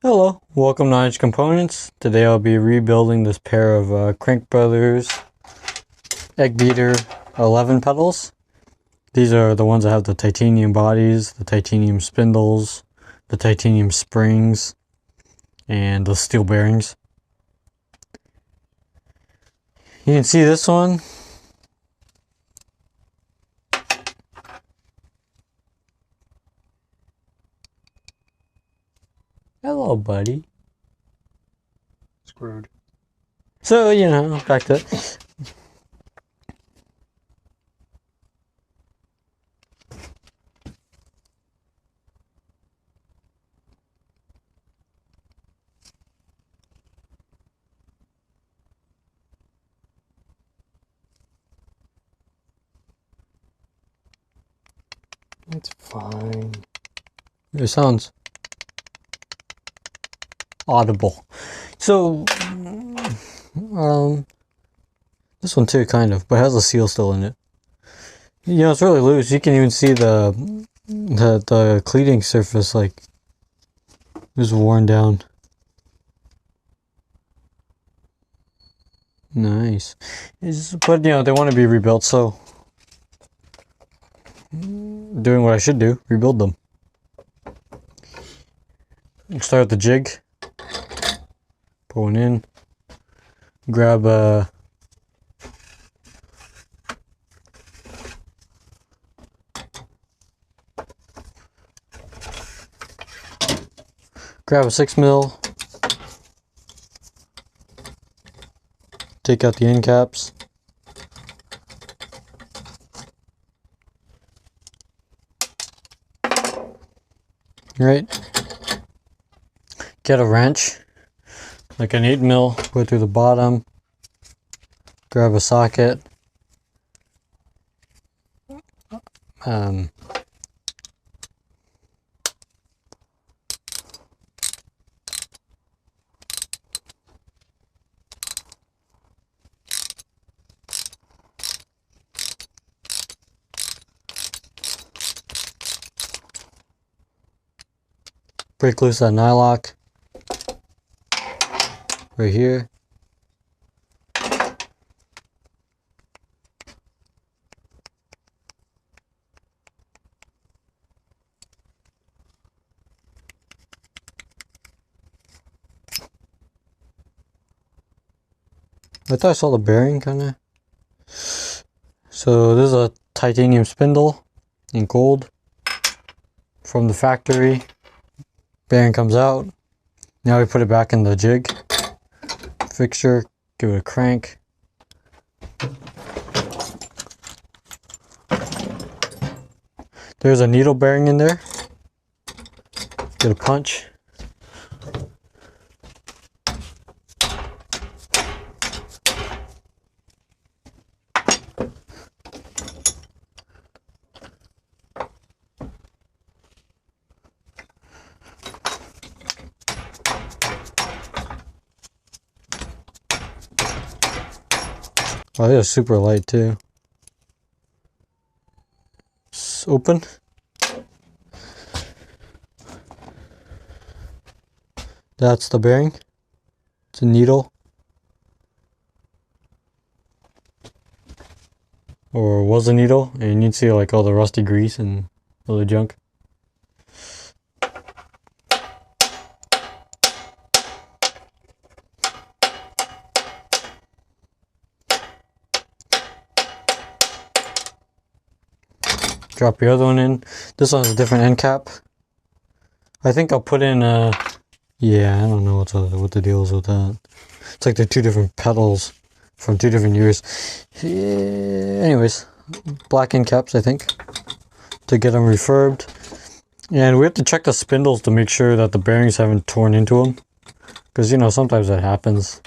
Hello, welcome to Knowledge Components. Today I'll be rebuilding this pair of Crankbrothers Eggbeater 11 pedals. These are the ones that have the titanium bodies, the titanium spindles, the titanium springs, and the steel bearings. You can see this one. Hello, buddy. Screwed. So, back to it. It's fine. It sounds audible. So, this one too, kind of, but has a seal still in it. It's really loose. You can even see the cleating surface, like, is worn down. Nice. But they want to be rebuilt, so doing what I should do, rebuild them. Start with the jig. Put one in. Grab a grab a 6mm. Take out the end caps. Right. Get a wrench, like an 8mm, put it through the bottom. Grab a socket. Break loose that nylock right here. I thought I saw the bearing kind of. So this is a titanium spindle in gold from the factory. Bearing comes out. Now we put it back in the jig fixture, give it a crank. There's a needle bearing in there. Get a punch. Oh, they're super light too. It's open. That's the bearing. It's a needle. Or was a needle, and you can see like all the rusty grease and all the junk. Drop your other one in. This one has a different end cap. I think I'll put in yeah, I don't know what the deal is with that. It's like they're two different pedals from two different years. Yeah, anyways, black end caps, I think, to get them refurbed. And we have to check the spindles to make sure that the bearings haven't torn into them. Because, sometimes that happens.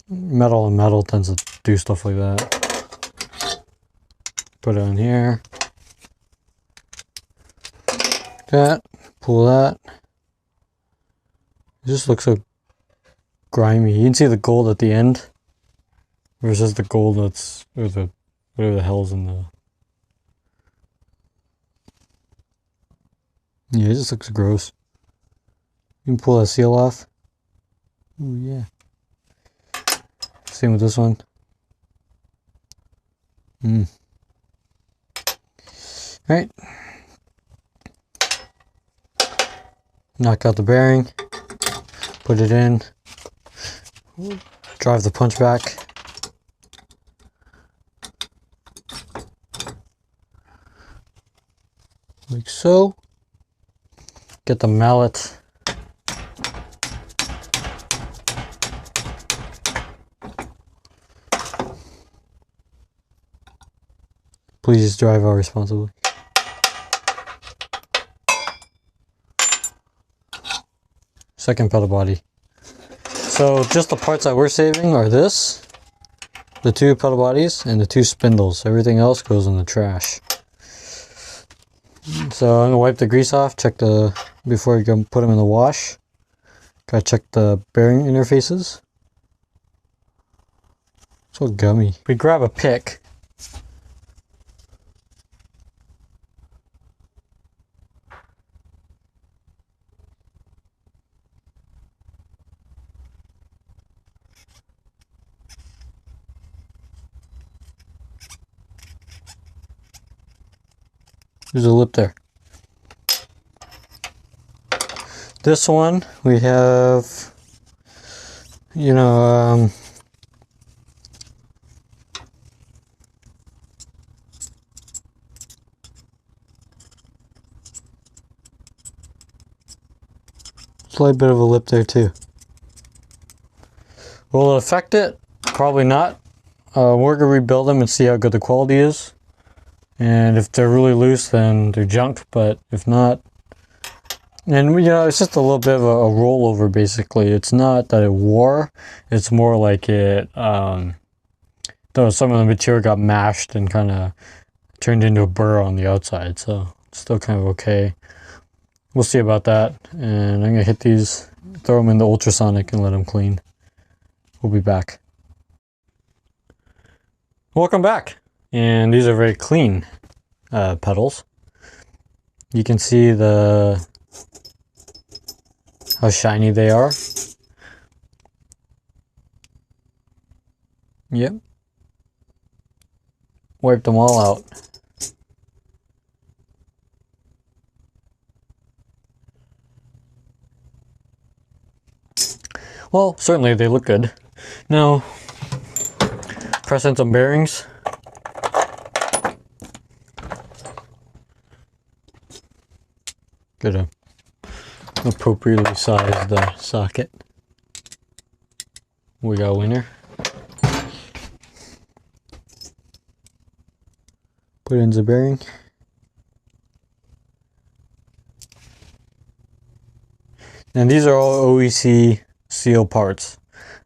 Metal and metal tends to do stuff like that. Put it on here. That. Pull that. It just looks so grimy. You can see the gold at the end versus the gold that's, or the, whatever the hell's in the... Yeah, it just looks gross. You can pull that seal off. Oh yeah. Same with this one. Alright. Knock out the bearing. Put it in. Drive the punch back. Like so. Get the mallet. Please drive out responsibly. Second pedal body. So just the parts that we're saving are this, the 2 pedal bodies, and the 2 spindles. Everything else goes in the trash. So I'm gonna wipe the grease off, check before you can put them in the wash. Gotta check the bearing interfaces. So gummy. We grab a pick. There's a lip there. This one we have, you know, slight bit of a lip there too. Will it affect it? Probably not. We're gonna rebuild them and see how good the quality is. And if they're really loose, then they're junk. But if not, and you know, it's just a little bit of a rollover. Basically, it's not that it wore. It's more like it. Though some of the material got mashed and kind of turned into a burr on the outside, so it's still kind of okay. We'll see about that. And I'm gonna hit these, throw them in the ultrasonic, and let them clean. We'll be back. Welcome back. And these are very clean pedals. You can see how shiny they are. Yep. Wiped them all out. Well, certainly they look good. Now, press in some bearings. Gotta appropriately size the socket. We got a winner. Put in the bearing. And these are all OEC seal parts.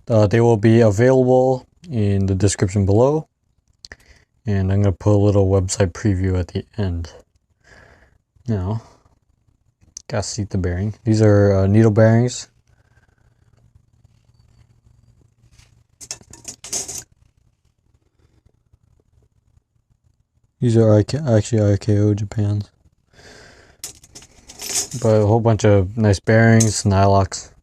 They will be available in the description below. And I'm going to put a little website preview at the end. Now, gotta seat the bearing. These are needle bearings. These are actually IKO Japan's. But a whole bunch of nice bearings, nylocks.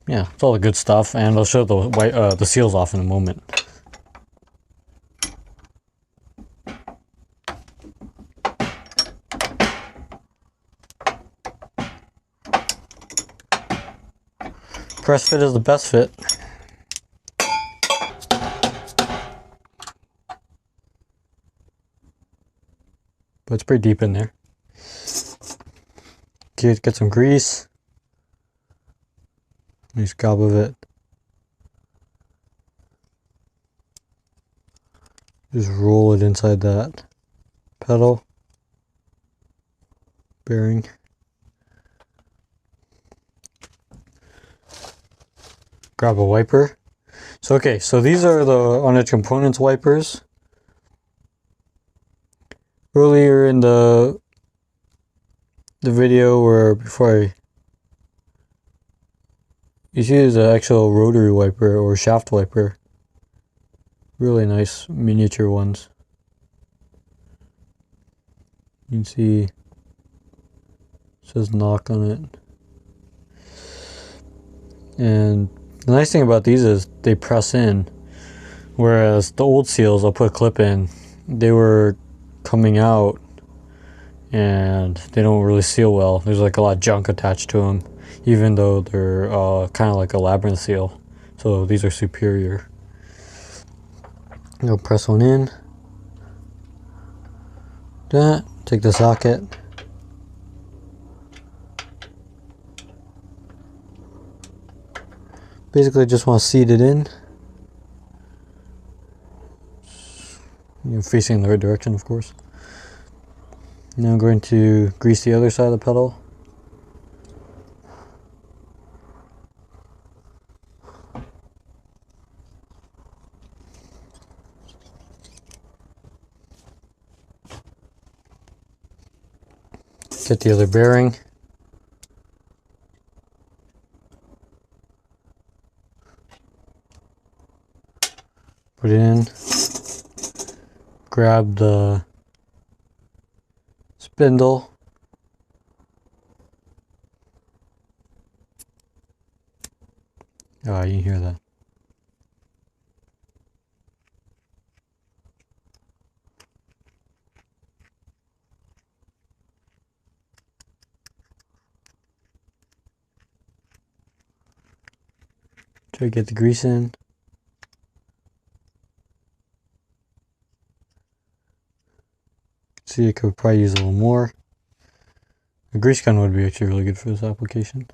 Yeah, it's all the good stuff, and I'll show the seals off in a moment. Press fit is the best fit. But it's pretty deep in there. Get some grease. Nice gob of it. Just roll it inside that pedal bearing. Grab a wiper. So okay, so these are the on-edge components wipers. Earlier in the video, or you see there's an actual rotary wiper or shaft wiper. Really nice miniature ones. You can see it says knock on it. And the nice thing about these is they press in, whereas the old seals I'll put a clip in, they were coming out and they don't really seal well. There's like a lot of junk attached to them, even though they're kind of like a labyrinth seal. So these are superior. I'll press one in. That, take the socket. Basically just want to seat it in. You're facing in the right direction, of course. Now I'm going to grease the other side of the pedal. Get the other bearing. Put it in. Grab the spindle. Oh, you can hear that. Try to get the grease in. See, I could probably use a little more. A grease gun would be actually really good for this application.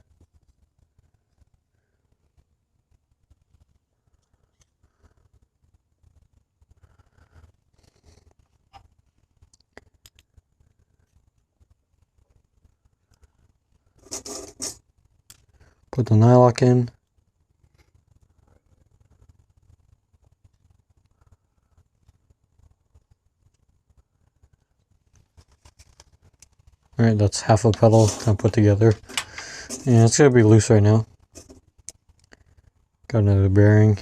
Put the nylock in. Alright, that's half a pedal kind of put together. And it's going to be loose right now. Got another bearing.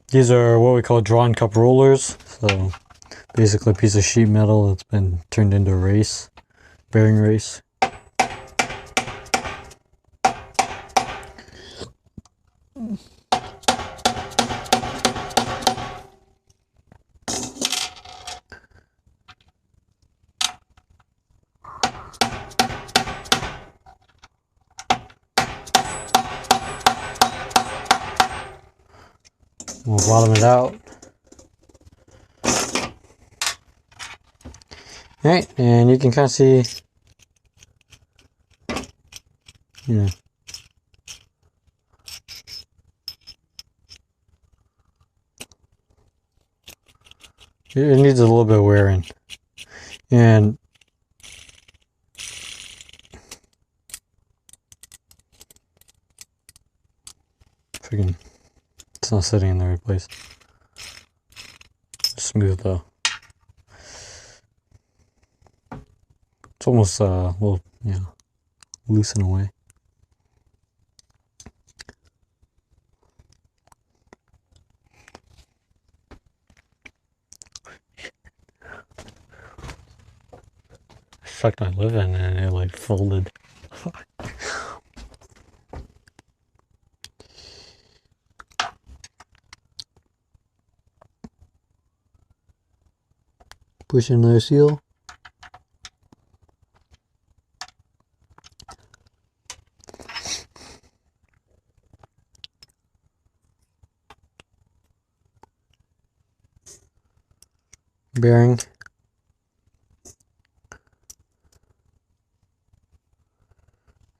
These are what we call drawn cup rollers. So basically a piece of sheet metal that's been turned into a race, bearing race. We'll bottom it out. Alright, and you can kind of see, it needs a little bit of wearing. And freaking, it's not sitting in the right place. Smooth though. It's almost will loosen away. I sucked my lip in and it like folded. Push in another seal. Bearing.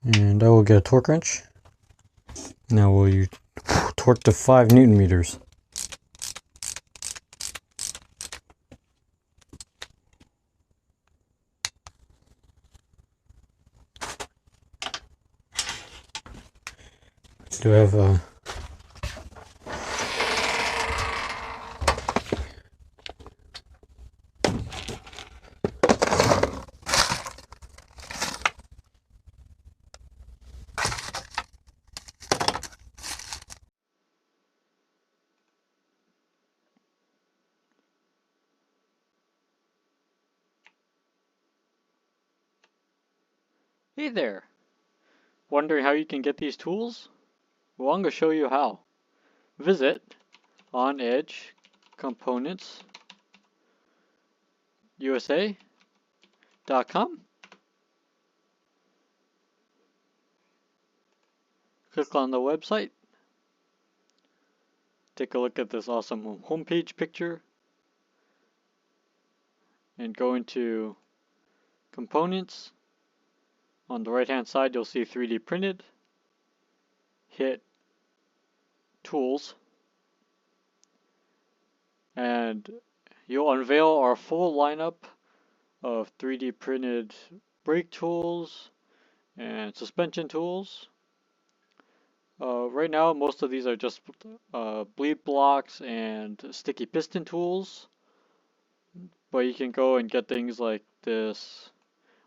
And I will get a torque wrench. Now will you torque to 5 Newton meters. Do I have a Hey there! Wondering how you can get these tools? Well, I'm going to show you how. Visit onedgecomponentsusa.com. Click on the website. Take a look at this awesome homepage picture. And go into Components. On the right hand side you'll see 3D printed. Hit Tools. And you'll unveil our full lineup of 3D printed brake tools and suspension tools. Right now most of these are just bleed blocks and sticky piston tools, but you can go and get things like this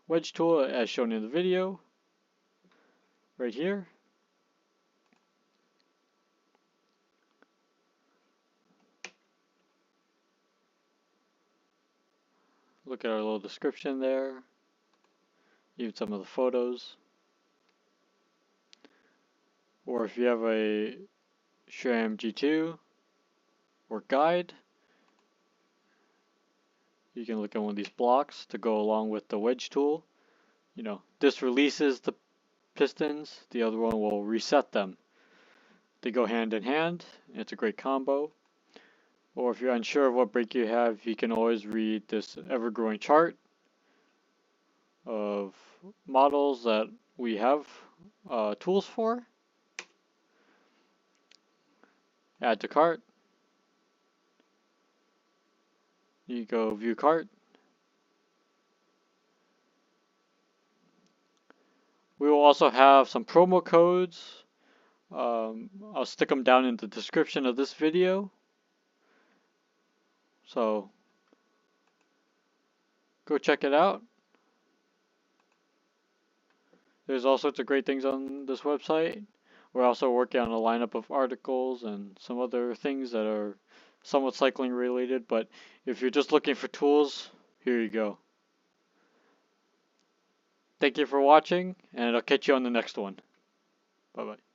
wedge tool as shown in the video right here. Look at our little description there, even some of the photos. Or if you have a SRAM G2 or guide, you can look at one of these blocks to go along with the wedge tool. You know, this releases the pistons, the other one will reset them. They go hand in hand. It's a great combo. Or if you're unsure of what brake you have, you can always read this ever-growing chart of models that we have tools for. Add to cart. You go view cart. We will also have some promo codes. I'll stick them down in the description of this video. So go check it out. There's all sorts of great things on this website. We're also working on a lineup of articles and some other things that are somewhat cycling related, but if you're just looking for tools, here you go. Thank you for watching, and I'll catch you on the next one. Bye bye.